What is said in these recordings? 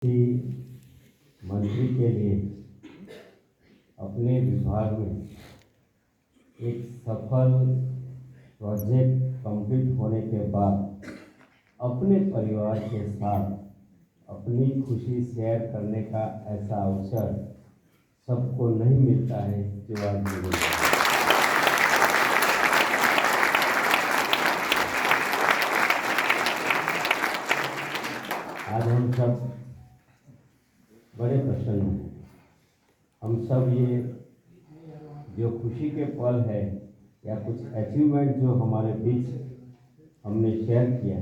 मंत्री के लिए अपने विभाग में एक सफल प्रोजेक्ट कंप्लीट होने के बाद अपने परिवार के साथ अपनी खुशी शेयर करने का ऐसा अवसर सबको नहीं मिलता है जो आज मिलेगा। आज हम सब बड़े प्रसन्न हैं। हम सब ये जो खुशी के पल है या कुछ अचीवमेंट जो हमारे बीच हमने शेयर किया,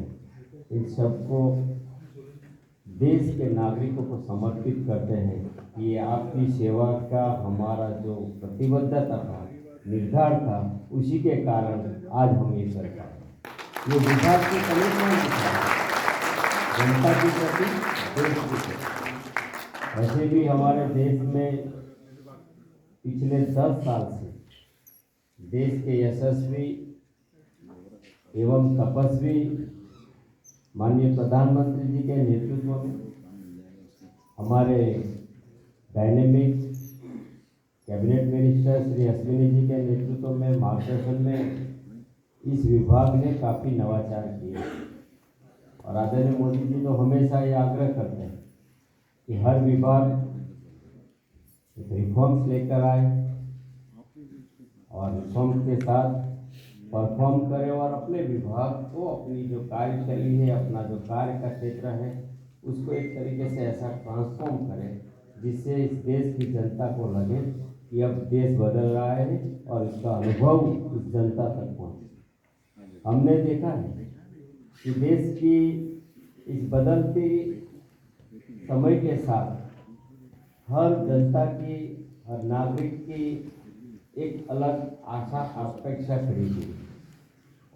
इन सबको देश के नागरिकों को समर्पित करते हैं कि ये आपकी सेवा का हमारा जो प्रतिबद्धता था, निर्धार था, उसी के कारण आज हम ये कर पाए। ये विभाग के कमिटमेंट था जनता के प्रति, देश के प्रति। वैसे भी हमारे देश में पिछले 10 साल से देश के यशस्वी एवं तपस्वी माननीय प्रधानमंत्री जी के नेतृत्व में, हमारे dynamic cabinet minister Shri Ashwini ji के नेतृत्व में, मार्गदर्शन में इस विभाग ने काफ़ी नवाचार किए। और आदरणीय मोदी जी तो हमेशा ये आग्रह करते हैं कि हर विभाग रिफॉर्म्स लेकर आए और रिफॉर्म के साथ परफॉर्म करे और अपने विभाग को, अपनी जो कार्यशैली है, अपना जो कार्य का क्षेत्र है, उसको एक तरीके से ऐसा ट्रांसफॉर्म करे जिससे इस देश की जनता को लगे कि अब देश बदल रहा है और इसका अनुभव इस जनता तक पहुँचे। हमने देखा है कि देश की इस बदलती समय के साथ हर जनता की, हर नागरिक की एक अलग आशा अपेक्षा खड़ी थी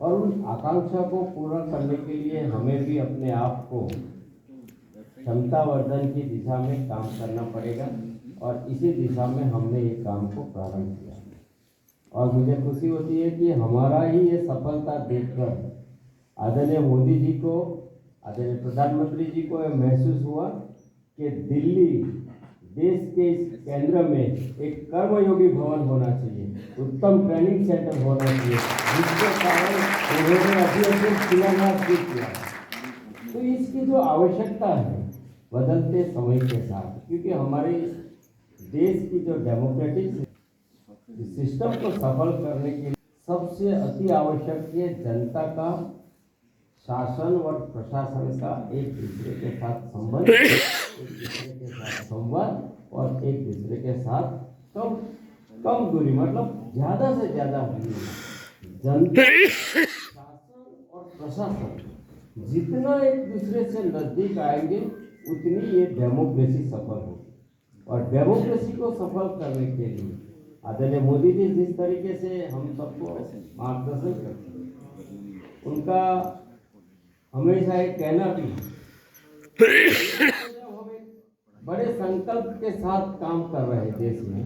और उन आकांक्षा को पूरा करने के लिए हमें भी अपने आप को क्षमतावर्धन की दिशा में काम करना पड़ेगा और इसी दिशा में हमने ये काम को प्रारंभ किया। और मुझे खुशी होती है कि हमारा ही ये सफलता देखकर आदरणीय मोदी जी को, आदरणीय प्रधानमंत्री जी को यह महसूस हुआ कि दिल्ली देश के इस केंद्र में एक कर्मयोगी भवन होना चाहिए, उत्तम ट्रेनिंग सेंटर होना चाहिए, जिसके कारण उन्होंने अभी शिलान्यास भी किया। तो इसकी जो आवश्यकता है बदलते समय के साथ, क्योंकि हमारे देश की जो डेमोक्रेटिक सिस्टम को सफल करने के लिए सबसे अति आवश्यक है जनता का शासन और प्रशासन का एक दूसरे के साथ संबंध, एक दूसरे के साथ संवाद और एक दूसरे के साथ कम दूरी, मतलब ज़्यादा से ज़्यादा जनता, शासन और प्रशासन जितना एक दूसरे से नज़दीक आएंगे उतनी ये डेमोक्रेसी सफल होगी। और डेमोक्रेसी को सफल करने के लिए आदरणीय मोदी जी जिस तरीके से हम सबको मार्गदर्शन करते हैं, उनका हमेशा एक कहना भी हमें बड़े संकल्प के साथ काम कर रहे हैं देश में।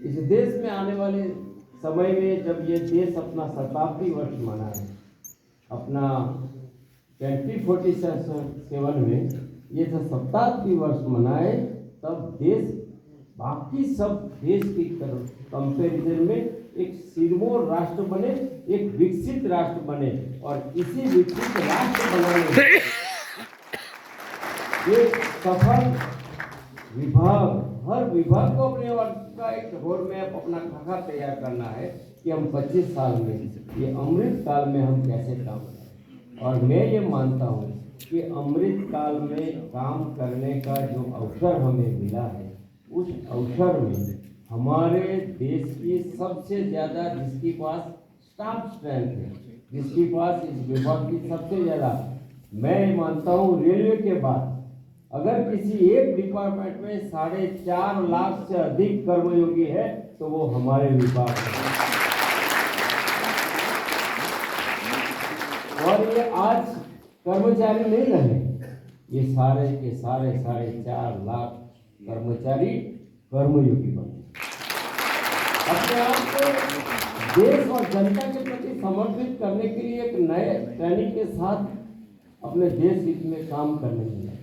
इस देश में आने वाले समय में जब ये देश अपना शताब्दी वर्ष मनाए, अपना 2047 में ये जो शताब्दी वर्ष मनाए, तब देश बाकी सब देश की कंपैरिजन में एक सिरमौर राष्ट्र बने, एक विकसित राष्ट्र बने। और इसी विकसित राष्ट्र बनाने में ये सफल विभाग, हर विभाग को अपने का एक रोड मैप, अपना खाका तैयार करना है कि हम 25 साल में, ये अमृत काल में हम कैसे काम करें। और मैं ये मानता हूँ कि अमृत काल में काम करने का जो अवसर हमें मिला है, उस अवसर में हमारे देश की सबसे ज़्यादा, जिसके पास स्टाफ स्ट्रेंथ है, जिसके पास इस विभाग की सबसे ज़्यादा, मैं मानता हूँ रेलवे के बाद अगर किसी एक डिपार्टमेंट में 4.5 लाख से अधिक कर्मयोगी है तो वो हमारे विभाग है। और ये आज कर्मचारी नहीं रहे, ये सारे के सारे 4.5 लाख कर्मचारी कर्मयोगी बने, अपने आप को देश और जनता के प्रति समर्पित करने के लिए एक नए ट्रेनिंग के साथ अपने देश हित में काम करने में लगे।